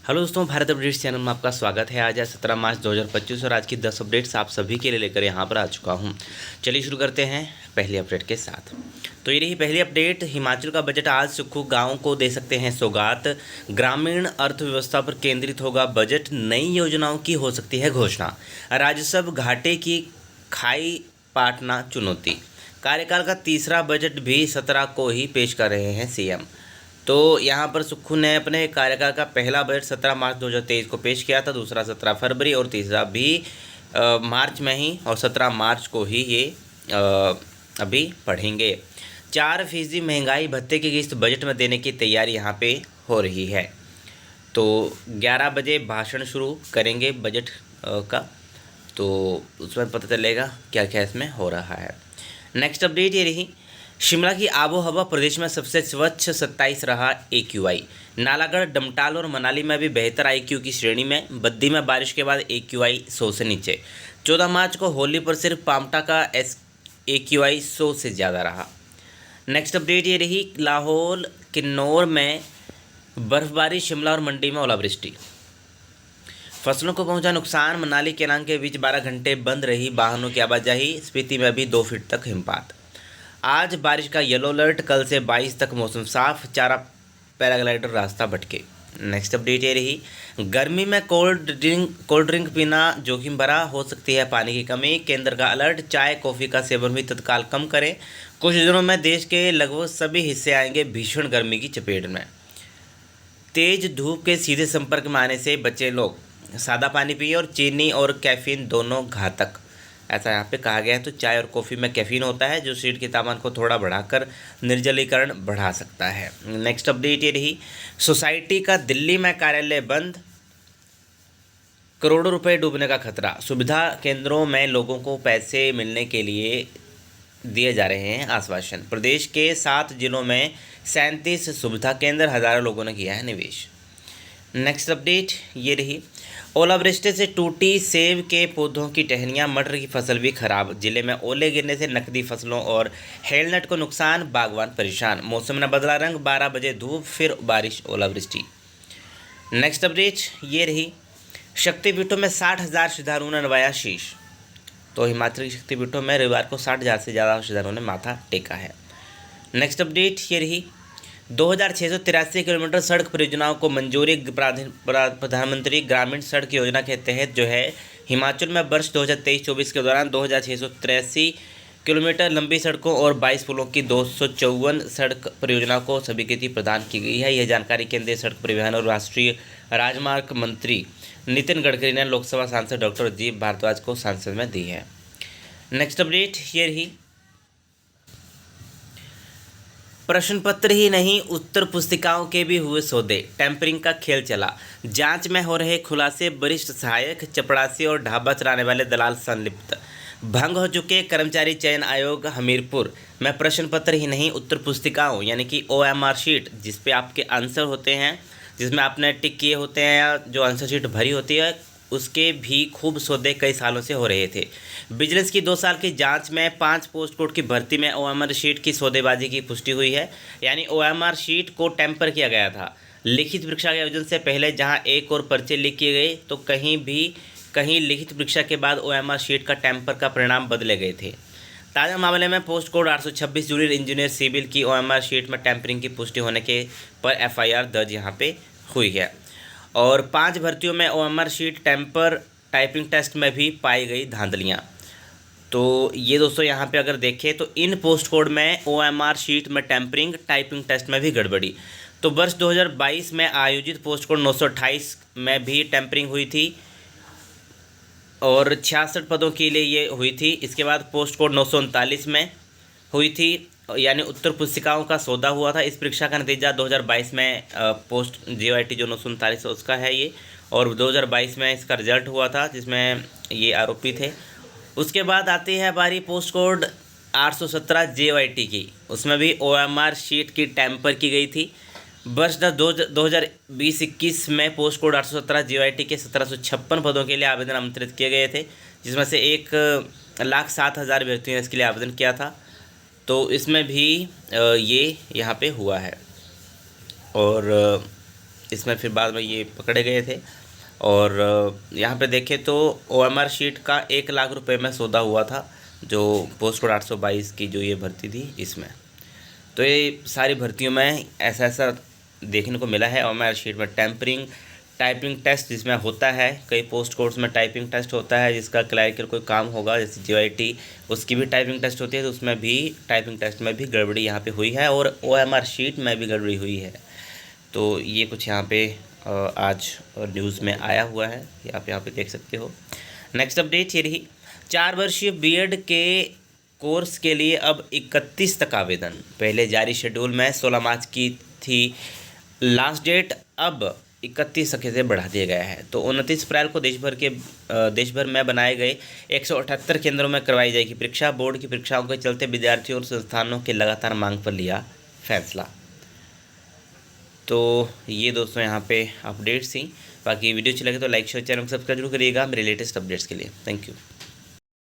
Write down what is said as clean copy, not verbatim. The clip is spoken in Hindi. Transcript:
हेलो दोस्तों, भारत अपडेट्स चैनल में आपका स्वागत है। आज है 17 मार्च 2025 और आज की 10 अपडेट्स आप सभी के लिए लेकर यहाँ पर आ चुका हूँ। चलिए शुरू करते हैं पहली अपडेट के साथ। तो ये रही पहली अपडेट। हिमाचल का बजट आज सुक्खू गाँव को दे सकते हैं सौगात। ग्रामीण अर्थव्यवस्था पर केंद्रित होगा बजट, नई योजनाओं की हो सकती है घोषणा। राजस्व घाटे की खाई पाटना चुनौती। कार्यकाल का तीसरा बजट भी 17 को ही पेश कर रहे हैं सीएम। तो यहाँ पर सुक्खू ने अपने कार्यकाल का पहला बजट 17 मार्च 2023 को पेश किया था, दूसरा 17 फरवरी और तीसरा भी मार्च में ही, और 17 मार्च को ही ये अभी पढ़ेंगे। 4% महंगाई भत्ते की किस्त बजट में देने की तैयारी यहाँ पे हो रही है। तो 11 बजे भाषण शुरू करेंगे बजट का, तो उसमें पता चलेगा क्या क्या इसमें हो रहा है। नेक्स्ट अपडेट ये रही। शिमला की आबो हवा प्रदेश में सबसे स्वच्छ 27 रहा AQI। नालागढ़, डमटाल और मनाली में भी बेहतर IQ की श्रेणी में। बद्दी में बारिश के बाद AQI 100 से नीचे। 14 मार्च को होली पर सिर्फ पामटा का AQI 100 से ज़्यादा रहा। नेक्स्ट अपडेट ये रही। लाहौल किन्नौर में बर्फबारी, शिमला और मंडी में ओलावृष्टि। फसलों को पहुंचा नुकसान। मनाली केलांग के बीच 12 घंटे बंद रही वाहनों की आवाजाही। स्पीति में भी 2 फीट तक हिमपात। आज बारिश का येलो अलर्ट, कल से 22 तक मौसम साफ। 4 पैराग्लाइडर रास्ता भटके। नेक्स्ट अपडेट ये रही। गर्मी में कोल्ड ड्रिंक पीना जोखिम भरा, हो सकती है पानी की कमी। केंद्र का अलर्ट, चाय कॉफ़ी का सेवन भी तत्काल कम करें। कुछ दिनों में देश के लगभग सभी हिस्से आएंगे भीषण गर्मी की चपेट में। तेज धूप के सीधे संपर्क में आने से बचे लोग। सादा पानी पिए और चीनी और कैफीन दोनों घातक, ऐसा यहाँ पे कहा गया है। तो चाय और कॉफ़ी में कैफीन होता है जो शरीर के तापमान को थोड़ा बढ़ाकर निर्जलीकरण बढ़ा सकता है। नेक्स्ट अपडेट ये रही। सोसाइटी का दिल्ली में कार्यालय बंद, करोड़ों रुपए डूबने का खतरा। सुविधा केंद्रों में लोगों को पैसे मिलने के लिए दिए जा रहे हैं आश्वासन। प्रदेश के 7 जिलों में 37 सुविधा केंद्र, हज़ारों लोगों ने किया है निवेश। नेक्स्ट अपडेट ये रही। ओलावृष्टि से टूटी सेब के पौधों की टहनियाँ, मटर की फसल भी खराब। जिले में ओले गिरने से नकदी फसलों और हेलनट को नुकसान, बागवान परेशान। मौसम ने बदला रंग, 12 बजे धूप, फिर बारिश, ओलावृष्टि। नेक्स्ट अपडेट ये रही। शक्तिपीठों में 60,000 श्रद्धालुओं ने नवाया शीश। तो हिमाचल की शक्तिपीठों में रविवार को 60,000 से ज़्यादा श्रद्धालुओं ने माथा टेका है। नेक्स्ट अपडेट ये रही। 2683 किलोमीटर सड़क परियोजनाओं को मंजूरी। प्रधानमंत्री ग्रामीण सड़क योजना के तहत जो है हिमाचल में वर्ष 2023-24 के दौरान 2683 किलोमीटर लंबी सड़कों और 22 पुलों की 254 सड़क परियोजनाओं को स्वीकृति प्रदान की गई है। यह जानकारी केंद्रीय सड़क परिवहन और राष्ट्रीय राजमार्ग मंत्री नितिन गडकरी ने लोकसभा सांसद डॉक्टर जीव भारद्वाज को संसद में दी है। नेक्स्ट अपडेट ये रही। प्रश्न पत्र ही नहीं, उत्तर पुस्तिकाओं के भी हुए सौदे। टेम्परिंग का खेल चला। जांच में हो रहे खुलासे। वरिष्ठ सहायक, चपड़ासी और ढाबा चलाने वाले दलाल संलिप्त। भंग हो चुके कर्मचारी चयन आयोग। हमीरपुर में प्रश्न पत्र ही नहीं, उत्तर पुस्तिकाओं यानी कि OMR शीट, जिसपे आपके आंसर होते हैं, जिसमें आपने टिक किए होते हैं या जो आंसर शीट भरी होती है, उसके भी खूब सौदे कई सालों से हो रहे थे। विजिलेंस की 2 साल की जांच में 5 पोस्ट कोड की भर्ती में OMR शीट की सौदेबाजी की पुष्टि हुई है। यानी OMR शीट को टेम्पर किया गया था। लिखित परीक्षा के आयोजन से पहले जहां एक और पर्चे लीक किए गए, तो कहीं लिखित परीक्षा के बाद OMR शीट का टेम्पर का परिणाम बदले गए थे। ताज़ा मामले में post code 826 junior engineer civil की OMR शीट में टेम्परिंग की पुष्टि होने के पर FIR दर्ज यहाँ पे हुई है। और 5 भर्तियों में OMR sheet tamper, typing test में भी पाई गई धांधलियाँ। तो ये दोस्तों यहाँ पे अगर देखें तो इन पोस्ट कोड में OMR शीट में टेम्परिंग, टाइपिंग टेस्ट में भी गड़बड़ी। तो वर्ष 2022 में आयोजित पोस्ट कोड 928 में भी टेम्परिंग हुई थी और 66 पदों के लिए ये हुई थी। इसके बाद पोस्ट कोड 939 में हुई थी, यानी उत्तर पुस्तिकाओं का सौदा हुआ था। इस परीक्षा का नतीजा 2022 में पोस्ट JYT जो 939 उसका है ये, और 2022 में इसका रिजल्ट हुआ था जिसमें ये आरोपी थे। उसके बाद आती है बारी पोस्ट कोड 817 JYT की। उसमें भी OMR शीट की टेम्पर की गई थी। वर्ष 2020-21 में पोस्ट कोड 817 JYT के 1756 पदों के लिए आवेदन आमंत्रित किए गए थे, जिसमें से 1,07,000 व्यक्तियों ने इसके लिए आवेदन किया था। तो इसमें भी ये यहाँ पे हुआ है। और इसमें फिर बाद में ये पकड़े गए थे। और यहाँ पे देखें तो OMR शीट का 1 लाख रुपए में सौदा हुआ था, जो पोस्ट कोड 822 की जो ये भर्ती थी इसमें। तो ये सारी भर्तियों में ऐसा देखने को मिला है। OMR शीट में टेम्परिंग टाइपिंग टेस्ट जिसमें होता है, कई पोस्ट कोड्स में टाइपिंग टेस्ट होता है जिसका क्लरिकल कोई काम होगा, जैसे JIT उसकी भी टाइपिंग टेस्ट होती है, तो उसमें भी टाइपिंग टेस्ट में भी गड़बड़ी यहाँ पे हुई है और OMR शीट में भी गड़बड़ी हुई है। तो ये कुछ यहाँ पे आज न्यूज़ में आया हुआ है, आप यहाँ पे देख सकते हो। नेक्स्ट अपडेट ये रही, 4 वर्षीय BEd के कोर्स के लिए अब 31 तक आवेदन। पहले जारी शेड्यूल में 16 मार्च की थी लास्ट डेट, अब 31 तक से बढ़ा दिया गया है। तो 29 अप्रैल को देश भर में बनाए गए 178 केंद्रों में करवाई जाएगी परीक्षा। बोर्ड की परीक्षाओं के चलते विद्यार्थियों और संस्थानों के लगातार मांग पर लिया फैसला। तो ये दोस्तों यहाँ पे अपडेट्स थी। बाकी वीडियो अच्छी लगे तो लाइक शेयर चैनल को सब्सक्राइब जरूर करिएगा मेरे लेटेस्ट अपडेट्स के लिए। Thank you.